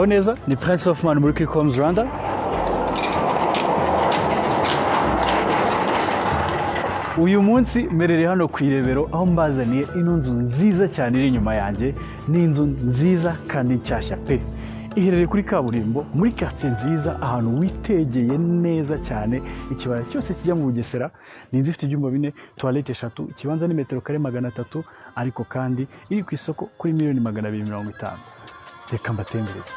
muraho neza ni Prince of Man muri Kikoms Rwanda. Uyu munsi merere hano ku Irebero aho mbazaniye ino nzu nziza cyane iri inyuma yanjye. Ni inzu nziza kandi nshyashya pe. Iherereye kuri kaburimbo muri quartier nziza ahantu witegeye neza cyane. Ikibaya cyose kijya mu Bugesera. Ni inzu ifite ibyumba 4, toilette 3, ikibanza ni metero kare 300, ariko kandi iri ku isoko kuri $250,000. Reka mbatembereze.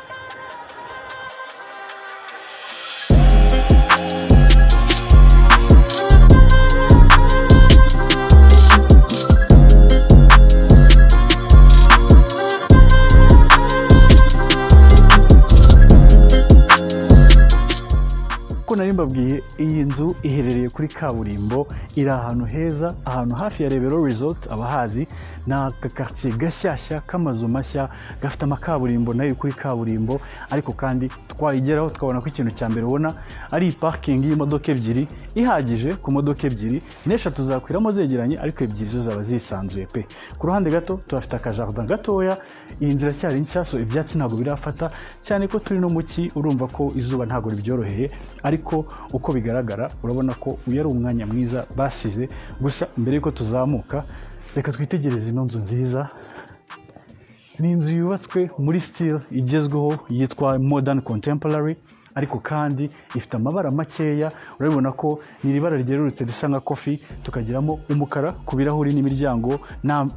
Nari mbabwiye iyi nzu iherereye kuri kaburimbo, iri ahantu heza, ahantu hafi ya Rebero Resort. Abahazi na quartier gashyashya k'amazu mashya gafite amakaburimbo nayo kuri kaburimbo, ariko kandi twayigeraho tukabona ko ikintu cya mbere ubona ari parking y'imodoka ebyiri ihagije ku modoka ebyiri, n'eshatu zakwiramo zegeranye ariko ebyiri zo zaba zisanzuye pe. Ku ruhande gato turafite akajardin gatoya. Iyi nzira cyari nshyashya, ibyatsi ntabwo birafata cyane ko turi no muki, urumva ko izuba ntabwo ribyoroheye, ariko uko bigaragara urabona ko uyu ari umwanya mwiza basize. Gusa mbere yuko tuzamuka reka twitegereze ino nzu nziza. Ni inzu yubatswe muri style igezweho yitwa modern contemporary, ariko kandi ifite amabara makeya. Urabona ko ni ibara ryerurutse risa nka coffee, tukagiramo umukara ku birahuri n'imiryango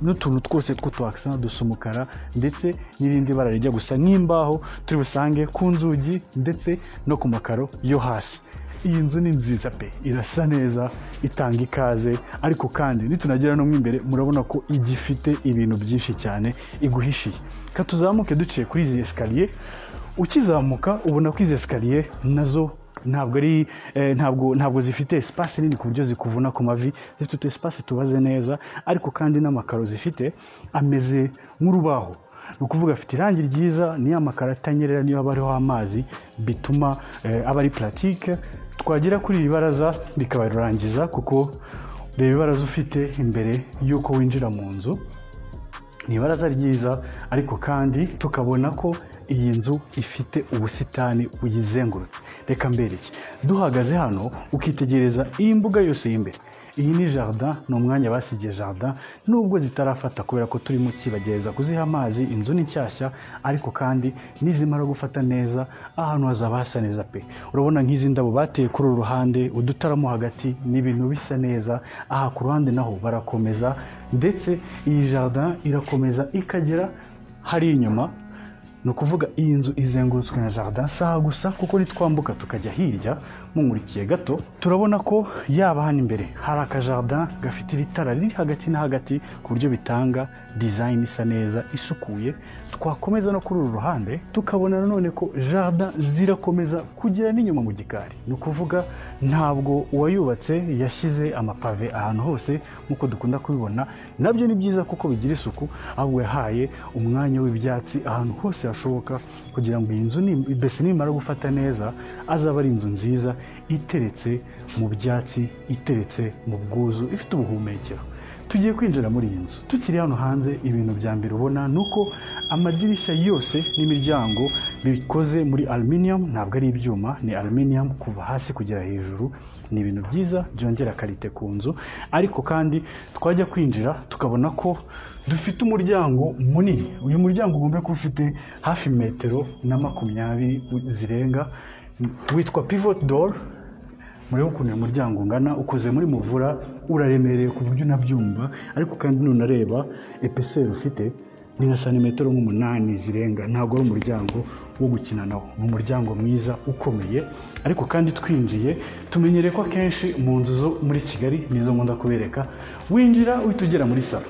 n'utuntu twose tw'utwaksa dusa umukara, ndetse n'irindi bara rijya gusa nk'imbaho turi busange ku nzugi ndetse no ku makaro yo hasi. Iyi nzu ni nziza pe, irasa neza, itanga ikaze, ariko kandi nitunagera no imbere murabona ko igifite ibintu byinshi cyane iguhishiye. Ka tuzamuke duciye kuri izi escalier. Ukizamuka ubona ko izi escalier nazo ntabwo zifite espace nini ku buryo zikuvuna ku mavi, zifite espace tubaze neza, ariko kandi n'amakaro zifite ameze nk'urubaho. Ukuvuga afite irangi ryiza, ni amakaro atanyerera niyo haba hariho amazi, bituma aba ari pratique. Twagera kuri iri baraza bikaba rurangiza, kuko reba ibaraza ufite imbere yuko winjira mu nzu. Ni ibaraza ryiza, ariko kandi tukabona ko iyi nzu ifite ubusitani buyizengurutse. Reka mbereke, duhagaze hano ukitegereza iyi mbuga yose y'imbere. Iyi ni jardin, ni umwanya basigiye jardin, nubwo zitarafata kubera ko turimo kibagereza kuziha amazi. Inzu ni nshyashya, ariko kandi nizimara gufata neza ahantu hazaba hasa neza pe. Urabona nk'izi ndabo bateye kuri uru ruhande, udutaramo hagati, ni ibintu bisa neza. Aha ku ruhande naho barakomeza, ndetse iyi jardin irakomeza ikagera hari inyuma. Ni ukuvuga iyi nzu izengurutswe na jardin saha gusa, kuko nitwambuka tukajya hirya mumurikiye gato turabona ko yaba hano imbere hari akajardin gafite itara riri hagati na hagati, ku buryo bitanga design isa neza isukuye. Twakomeza no kuri uru ruhande tukabona nanone ko jardin zirakomeza kugera n'inyuma mu gikari. Ni ukuvuga ntabwo uwayubatse yashyize amapave ahantu hose nk'uko dukunda kubibona. Nabyo ni byiza kuko bigira isuku, ahubwo yahaye umwanya w'ibyatsi ahantu hose hashoboka, kugira ngo iyi nzu mbese nimara gufata neza azaba ari inzu nziza iteretse mu byatsi, iteretse mu bwuzu, ifite ubuhumekero. Tugiye kwinjira muri iyi nzu. Tukiri hano hanze, ibintu bya mbere ubona nuko amadirishya yose n'imiryango bikoze muri aluminium, ntabwo ari ibyuma, ni aluminium kuva hasi kugera hejuru. Ni ibintu byiza byongera karite ku nzu, ariko kandi twajya kwinjira tukabona ko dufite umuryango munini. Uyu muryango ugomba kuba ufite hafi 120 zirenga, witwa pivot door. Murebe ukuntu uyu muryango ungana, ukoze muri muvura, uraremereye ku buryo unabyumva, ariko kandi nunareba epeseri ufite ni nka santimetero 8 zirenga. Ntabwo ari umuryango wo gukina nawo, ni umuryango mwiza ukomeye. Ariko kandi twinjiye tumenyere ko akenshi mu nzu zo muri Kigali nizo nkunda kubereka, winjira uhita ugera muri salo.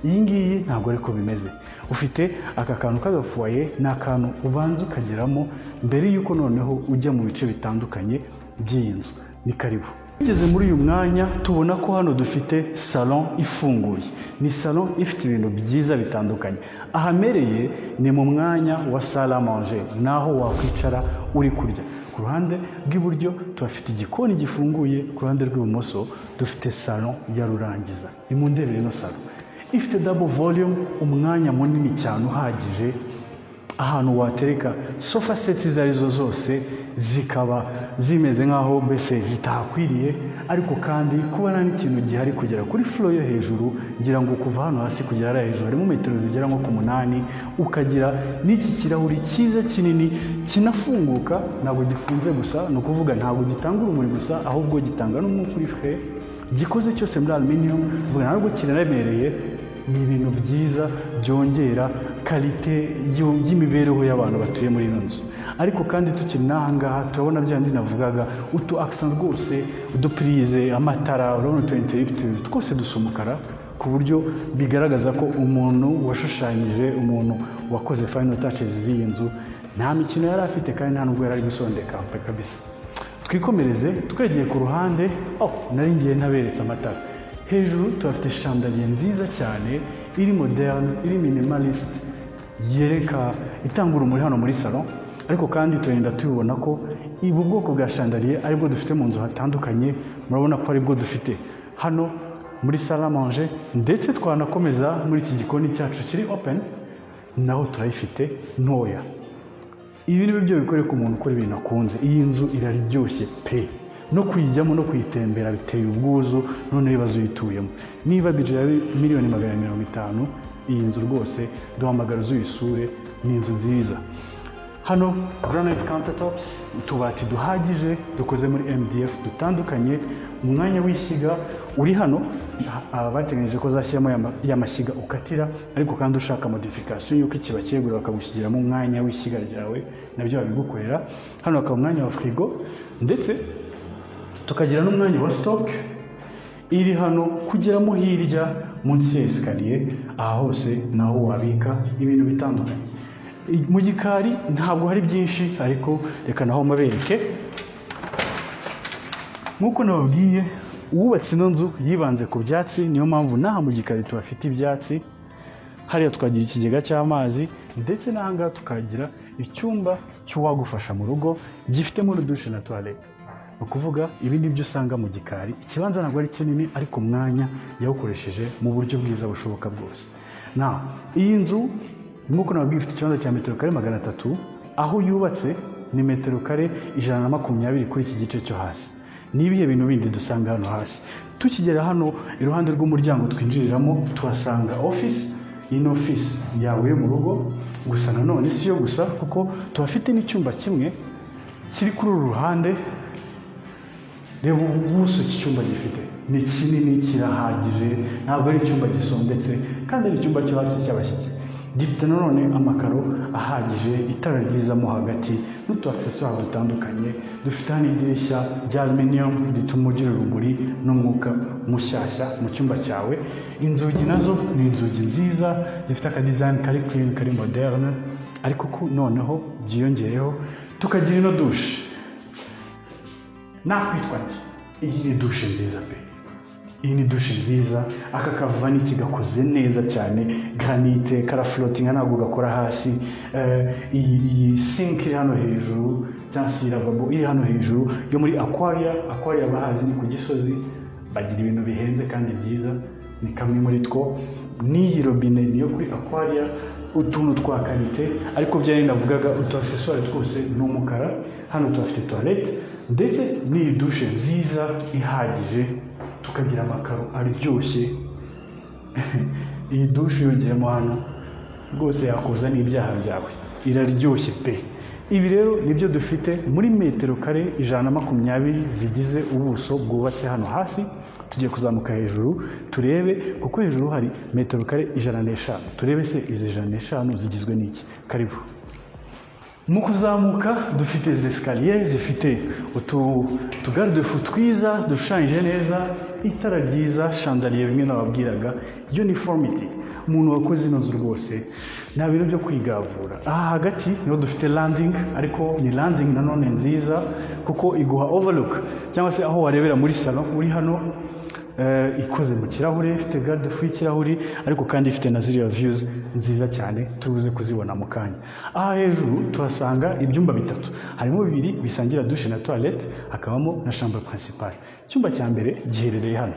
Iyi ngiyi ntabwo ariko bimeze. Ufite aka kantu k'agafuaye, ni akantu ubanza ukageramo mbere yuko noneho ujya mu bice bitandukanye by'iyi nzu. Ni karibu. Tugeze muri uyu mwanya tubona ko hano dufite salon ifunguye. Ni salon ifite ibintu byiza bitandukanye. Ahamereye ni mu mwanya wa salle à manger, naho wakwicara uri kurya. Ku ruhande rw'iburyo tuhafite igikoni gifunguye, ku ruhande rw'ibumoso dufite salon ya rurangiza. Ni mu ndebere no salon ifite double volume, umwanya munini cyane uhagije ahantu watereka sofa sets izo arizo zose zikaba zimeze nk'aho mbese zitahakwiriye, ariko kandi kubona n'ikintu gihari kugera kuri floor yo hejuru, ngira ngo kuva hano hasi kugera hariya hejuru harimo metero zigera nko ku 8, ukagira n'iki kirahuri cyiza kinini kinafunguka, ntabwo gifunze gusa, ni ukuvuga ntabwo gitanga urumuri gusa, ahubwo gitanga n'umwuka uri frais, gikoze cyose muri aluminium, uvuga ntabwo kiraremereye. Ni ibintu byiza byongera kalite y'imibereho y'abantu batuye muri ino nzu. Ariko kandi tukiri n'aha ngaha turabona bya ndi navugaga, utu accent rwose, udupurize, amatara, urabona utu interrupteurs twose dusa umukara, ku buryo bigaragaza ko umuntu washushanyije, umuntu wakoze final touches z'iyi nzu nta mikino yari afite kandi nta nubwo yari ari gusondeka kabisa. Twikomereze twegeye ku ruhande, nari ngiye ntaberetse amatara. Hejuru turafite chandelier nziza cyane, iri moderne, iri minimalist, yereka itanga urumuri hano muri salon. Ariko kandi turenda tubibona ko ibu bwoko bwa chandelier aribwo dufite mu nzu hatandukanye. Murabona ko aribwo dufite hano muri salle à manger, ndetse twanakomeza muri iki gikoni cyacu kiri open, naho turayifite ntoya. Ibi ni byo bikoreka umuntu ukora ibintu akunze. Iyi nzu iraryoshye pe, no kuyijyamo no kuyitembera biteye ubwuzu. None bibazo uyituyemo, niba budget ya $150,000, iyi nzu rwose duhamagara uzuyisure. Ni inzu nziza. Hano granite countertops, utubati duhagije dukoze muri MDF dutandukanye. Umwanya w'ishyiga uri hano, bategereje ko zashyiramo y'amashyiga ukatira, ariko kandi ushaka modification yuko ikiba cyegura bakagushyiramo umwanya w'ishyiga ryawe, nabyo babigukorera. Hano hakaba umwanya wa frigo, ndetse tukagira n'umwanya wa stock iri hano kugeramo hirya munsi ya escalier. Aha hose naho wabika ibintu bitandukanye. Mu gikari ntabwo hari byinshi, ariko reka naho mabereke. Nkuko nababwiye, uwubatse ino nzu yibanze ku byatsi, niyo mpamvu naha mu gikari tuhafite ibyatsi. Hariya tukagira ikigega cy'amazi, ndetse n'aha ngaha tukagira icyumba cy'uwagufasha mu rugo gifitemo dushe na toilette. Ukuvuga ibi ni byo usanga mu gikari. Ikibanza ntabwo ari kinini, ariko umwanya yawukoresheje mu buryo bwiza bushoboka bwose. Iyi nzu nkuko nababwiye ifite ikibanza cya metero kare 300, aho yubatse ni metero kare 120 kuri iki gice cyo hasi. Ni ibihe bintu bindi dusanga hano hasi? Tukigera hano iruhande rw'umuryango twinjiriramo tuhasanga office. Iyi ni office yawe mu rugo, gusa nanone si yo gusa, kuko tuhafite n'icyumba kimwe kiri kuri uru ruhande. Reba ubuso iki cyumba gifite, ni kinini, kirahagije, ntabwo ari icyumba gisondetse, kandi ari icyumba cyo hasi cy'abashyitsi. Gifite nanone amakaro ahagije, itara ryizamo hagati, n'utu accessoires dutandukanye. Dufite hano idirishya rya aluminium rituma ugira urumuri n'umwuka mushyashya mu cyumba cyawe. Inzugi nazo ni inzugi nziza, zifite aka design kari clean, kari moderne, ariko ko noneho byiyongereho tukagira ino dushe. Nakwitwa nti iyi ni dushe nziza pe. Iyi ni dushe nziza, aka kavani kigakoze neza cyane, granite, kara floating, ntabwo gakora hasi. Iyi sink iri hano hejuru, cyangwa se lavabo iri hano hejuru yo muri Aquaria bahazi ni ku Gisozi, bagira ibintu bihenze kandi byiza, ni kamwe muri two. N'iyi robine niyo kuri Aquaria, utuntu twa kalite, ariko byari navugaga utu accessoires twose ni umukara. Hano tuhafite toilette, ndetse n'iyi dushe nziza ihagije, tukagira amakaro aryoshye. Iyi dushe yongeyemo hano rwose yakuza n'ibyaha byawe, iraryoshye pe. Ibi rero nibyo dufite muri metero kare 120 zigize ubuso bwubatse hano hasi. Tugiye kuzamuka hejuru turebe, kuko hejuru hari metero kare 105. Turebe se izi 105 zigizwe n'iki. Karibu. Mu kuzamuka dufite escalier zifite utu garde-fou twiza dushushanyije neza, itara ryiza, chandelier bimwe nababwiraga, uniformity. Umuntu wakoze ino nzu rwose nta bintu byo kwigavura. Aha hagati niho dufite landing, ariko ni landing nanone nziza, kuko iguha overlook, cyangwa se aho warebera muri salon. Uri hano ikoze mu kirahure, ifite garde-fou y'ikirahuri, ariko kandi ifite na ziriya views nziza cyane tubuze kuzibona mu kanya. Aha hejuru tuhasanga ibyumba bitatu, harimo 2 bisangira dushe na toilette, hakabamo na chambre principale. Icyumba cya mbere giherereye hano.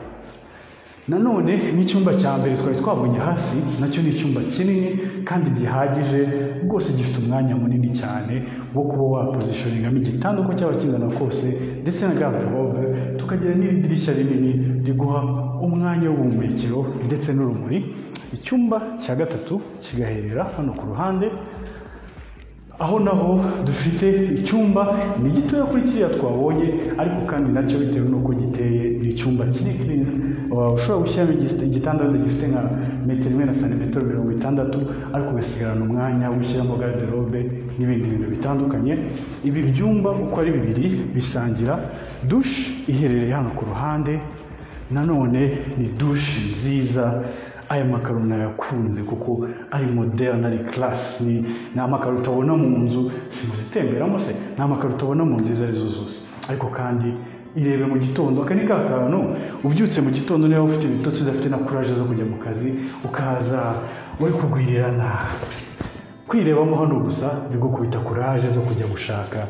nanone n'icyumba cya mbere twari twabonye hasi nacyo ni icyumba kinini kandi gihagije rwose, gifite umwanya munini cyane wo kuba wapozishoningamo igitanda uko cyaba kingana kose, ndetse na garde-robe, tukagira n'idirishya rinini riguha umwanya w'ubuhumekero ndetse n'urumuri. Icyumba cya gatatu kigaherera hano ku ruhande, aho naho dufite icyumba ni gitoya kuri kiriya twabonye, ariko kandi nacyo bitewe n'uko giteye ni icyumba kiri clean, ushobora gushyiramo igitanda gifite nka metero imwe na santimetero 60, ariko ugasigarana umwanya wo gushyiramo garde-robe n'ibindi bintu bitandukanye. Ibi byumba uko ari bibiri bisangira douche iherereye hano ku ruhande, nanone ni douche nziza. Aya makaro nayakunze kuko ari moderne, ari class, ni amakaro utabona mu nzu zitemberamo se, ni amakaro utabona mu nziza arizo zose. Ariko kandi irebe mu gitondo, aka ni ka kantu ubyutse mu gitondo niba ufite ibitotsi udafite na courage zo kujya mu kazi, ukaza uri kugwirirana, kwirebamo hano gusa bigukubita courage zo kujya gushaka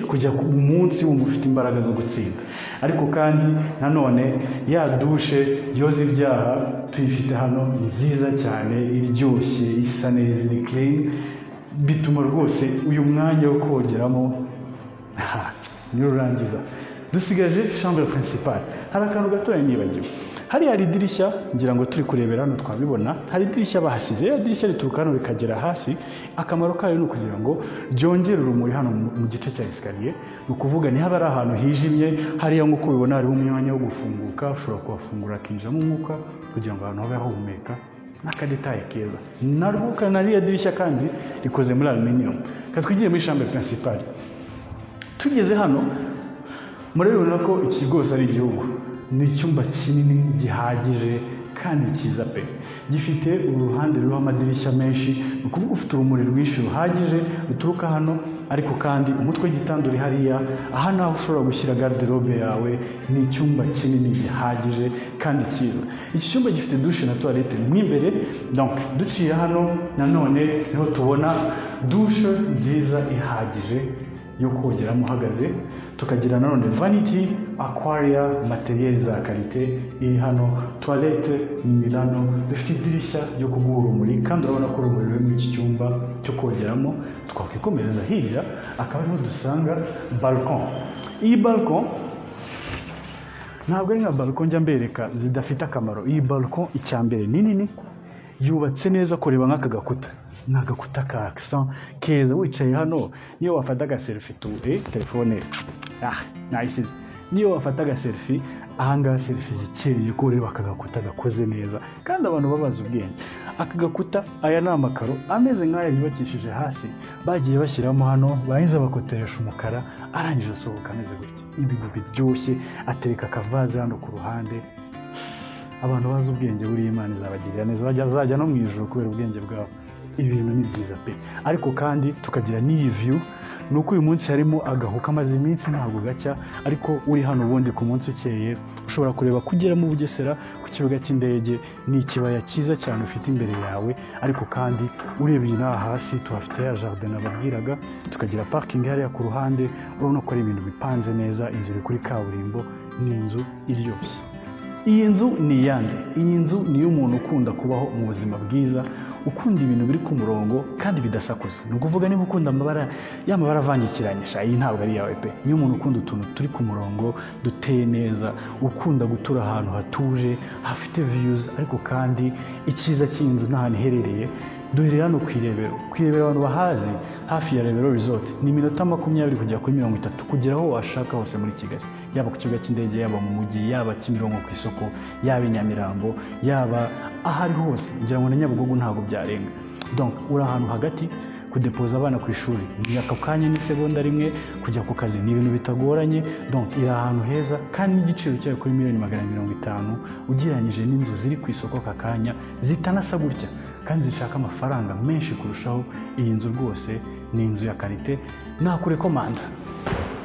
kujya mu munsi wumva ufite imbaraga zo gutsinda. Ariko kandi nanone ya douche yoza ibyaha tuyifite hano, ni nziza cyane, iryoshye, isa neza, iri clean, bituma rwose uyu mwanya wo kogeramo nirurangiza. Dusigaje chambre principale. Hari akantu gatoya nibagiwe, hari idirishya, ngira ngo turi kurebera hano twabibona, hari idirishya bahasize, ya dirishya rituruka hano rikagera hasi. Akamaro kayo ni ukugira ngo ryongere urumuri hano mu gice cya escalier, ni ukuvuga ni haba ari ahantu hijimye, hariya nk'uko ubibona hariho umwanya wo gufunguka, ushobora kuhafungura akinjiramo umwuka kugira ngo ahantu habe hahumeka, n'akadetaye keza. Narwo kanariya dirishya kandi rikoze muri aluminium. Katwigiye muri chambre principale. Tugeze hano murabibona ko iki rwose ari igihugu, ni icyumba kinini gihagije kandi cyiza pe. Gifite uruhande ruriho amadirishya menshi, ni ukuvuga ufite urumuri rwinshi ruhagije ruturuka hano, ariko kandi umutwe w'igitanda uri hariya. Aha naho ushobora gushyira garde-robe yawe. Ni icyumba kinini gihagije kandi cyiza. Iki cyumba gifite douche na toilette mo imbere, donc duciye hano nanone niho tubona douche nziza ihagije yo kogeramo uhagaze. Tukagira nanone vanity, aquaria, materiel za karite iri hano, toilette ni Milano, dufite idirishya ryo kuguha urumuri, kandi urabona ko urumuri ruri muri iki cyumba cyo kogeramo. Twakikomereza hirya, akaba ariho dusanga balcon. Iyi balcon ntabwo ari nka balcon njya mbereka zidafite akamaro. Iyi balcon icyambere ni nini, yubatse neza, kureba nk'aka gakuta, n'agakuta ka accent keza. Wicaye hano niyo wafata agaselfie telefone nayisize, niyo wafata agaselfie ahangaha selfie zikeye, ko ureba aka gakuta gakoze neza kandi abantu babaza ubwenge. Aka gakuta, aya ni amakaro ameze nk'aya yubakishije hasi, bagiye bashyiramo hano, bahiza bakoteresha umukara, arangije asohoka ameze gutya, ibintu biryoshye. Atereka akavaze hano ku ruhande. Abantu bazi ubwenge buriya Imana izabagirira neza, bazajya no mu ijuru kubera ubwenge bwabo. Ibintu ni byiza pe. Ariko kandi tukagira n'iyi view, nuko uyu munsi harimo agahu kamaze iminsi ntabwo gacya, ariko uri hano ubundi ku munsi ukeye ushobora kureba kugera mu Bugesera ku kibuga cy'indege. Ni ikibaya cyiza cyane ufite imbere yawe, ariko kandi urebye inaha hasi tuhafite ya jardin nababwiraga. Tukagira parking hariya ku ruhande, urabona ko ari ibintu bipanze neza. Inzu iri kuri kaburimbo, ni inzu iryoshye. Iyi nzu ni iyande. Iyi nzu ni iy'umuntu ukunda kubaho mu buzima bwiza, ukunda ibintu biri ku murongo kandi bidasakuza. Ni ukuvuga niba ukunda y'amabara avangikiranye, iyi ntabwo ari yawe pe. Niyo umuntu ukunda utuntu turi ku murongo, duteye neza, ukunda gutura ahantu hatuje, hafite views. Ariko kandi icyiza cy'inzu n'ahantu iherereye, duhereye hano ku Irebero. Ku Irebero abantu bahazi, hafi ya Rebero Resort, ni iminota 20 kugera kuri 30 kugera aho washaka hose muri Kigali, yaba ku kibuga cy'indege, yaba mu mujyi, yaba Kimironko ku isoko, yaba i Nyamirambo, yaba ahari hose. Ngira ngo na Nyabugogo ntabwo byarenga. Donc uri ahantu hagati, kudepoza abana ku ishuri ni aka kanya, ni segonda rimwe, kujya ku kazi ni ibintu bitagoranye. Donc iri ahantu heza, kandi n'igiciro cyayo kuri 1,450,000 ugereranyije n'inzu ziri ku isoko aka kanya zitanasa gutya kandi zishaka amafaranga menshi kurushaho. Iyi nzu rwose ni inzu ya karite, nakurekomanda.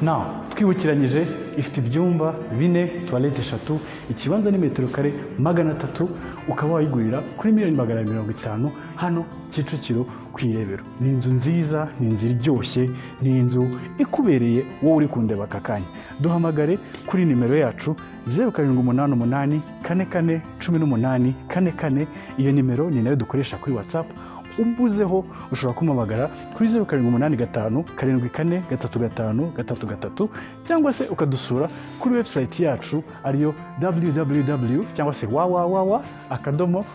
Now twibukiranyije, ifite ibyumba 4, toilette 3, ikibanza ni metero kare 300. Ukaba wayigurira kuri 1,450,000 hano Kicukiro kwirebera. Ni inzu nziza, ni inzu iryoshye, ni inzu ikubereye wowe uri kundeba aka kanya. Duhamagare kuri nimero yacu 0788 44 18 44. Iyo nimero ni nayo dukoresha kuri WhatsApp. Umbuzeho ushobora kumamagara kuri 0785 74 35 33 cyangwa se ukadusura kuri website yacu ariyo www cyangwa se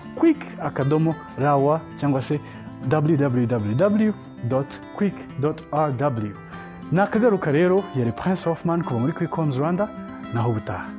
www.quick.rawa cyangwa se www.quick.rw. Nakagaruka rero, yari Prince Hoffman kuva muri Quick Homes Rwanda, naho butaha.